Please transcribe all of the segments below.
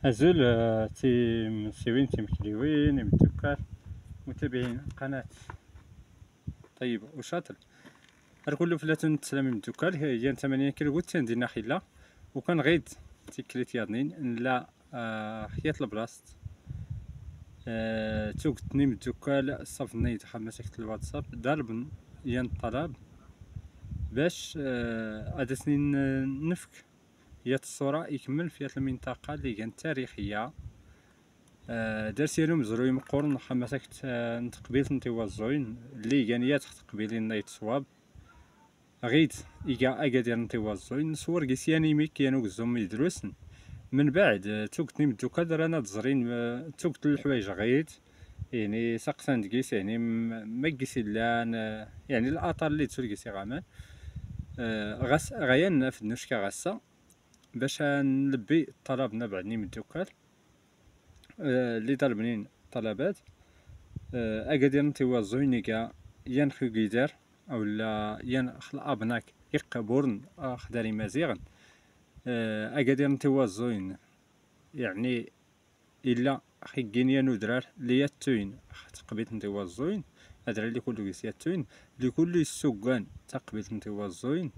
أزول تيمسيوين تيمكليوين يمدوكال متابعين قناة طيبة وشاطر. كل فلاتون تسلم يمدوكال هي 8 كيلو تندينا خلا وكان غيد تيكليت ياضنين لا حيات البلاصت توقتني مدوكال صافني تحمسك الواتساب دارب ين الطلب باش هذا سنين نفك هي الصورة يكمل في المنطقة اللي كانت تاريخية. درسي لهم زروي مقورن حماسك نتقبيل نتيوازوين اللي كانيات تقبيلين نايت صواب غيت إيكا أكادير نتيوازوين نصور كيسياني مي كيانو كزوم يدروسن من بعد توقتني مدوكا رانا تزرين توقت الحوايج غيت يعني سقسان دكيس يعني ما كيسي لان يعني الأطار اللي تسول كيسي غامان غاس غيان في النشكا غاسا باش نلبي طلبنا بعدني مدوكال اللي طالبنين طلبات أكادير نتيوازوين إيكا يان خيدار اولا يان ابناك يقبورن خداري مزيغن اكادير نتيوازوين يعني الا خيكين يانو درار لياتوين تقبيت نتيوازوين هادرا اللي كلو كيسياتوين اللي كلو السوقان تقبيت نتيوازوين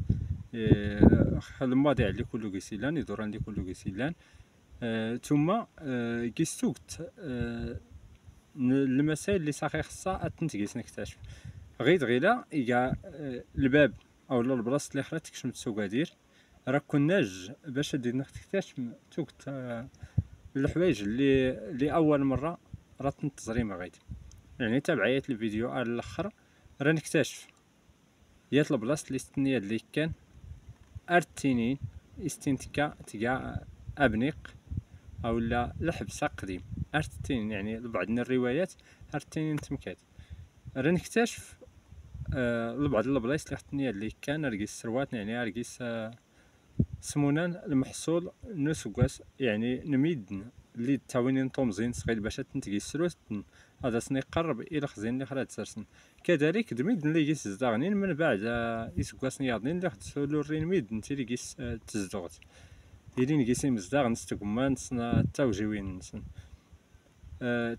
المواضيع اللي كلو كيسيلان يدوران اللي كلو كيسيلان ثم كيستوقت المسائل اللي صافي خصها تنتقيس نكتشف غيلا إيكا الباب او البلاصه اللي خرات تكشم السوقادير راه كناج باش دينا تكتشف توقت الحوايج اللي اول مره راه تنتظري ما غادي يعني تابعيات الفيديو على الاخر راه نكتشف يات البلاصه اللي استنيا اللي كان ارتينين استنتكا تيا ابنيق او لا الحبسه قديم ارتين يعني بعض الروايات ارتينين تمكات راه نكتشف لبعض البلايص اللي خطني اللي كان رقيس سروات يعني رقيس سمونان المحصول نسقاس يعني نميدن اللي تاوينين طومزين صغير باش تنتقي السروت هذا سني قرب الى خزين اللي خرات سرسن كذلك دميدن اللي يجيس زداغنين من بعد يسقاس نياضين اللي خدسولو الرين ميدن تيلي يجيس تزدغت يلي نقيسي مزداغ نستقمان نسنا تاوجيوين نسن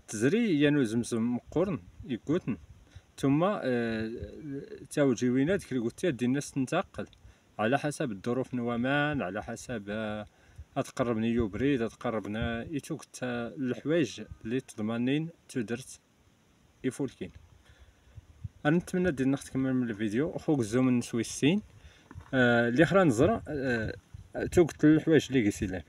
تزري يانو زمزم مقورن يقوتن ثم تاوجيوينات كي قلت دي الناس تنتقل على حسب الظروف نوامان على حسب تقربني يوبريد تقربنا يتوقت الحوايج اللي تضمنين تدرت يفولكين. انا نتمنى دير نكمل من الفيديو اخوك الزوم سويسين اللي خرا نزرع توقت الحوايج اللي قيسيلان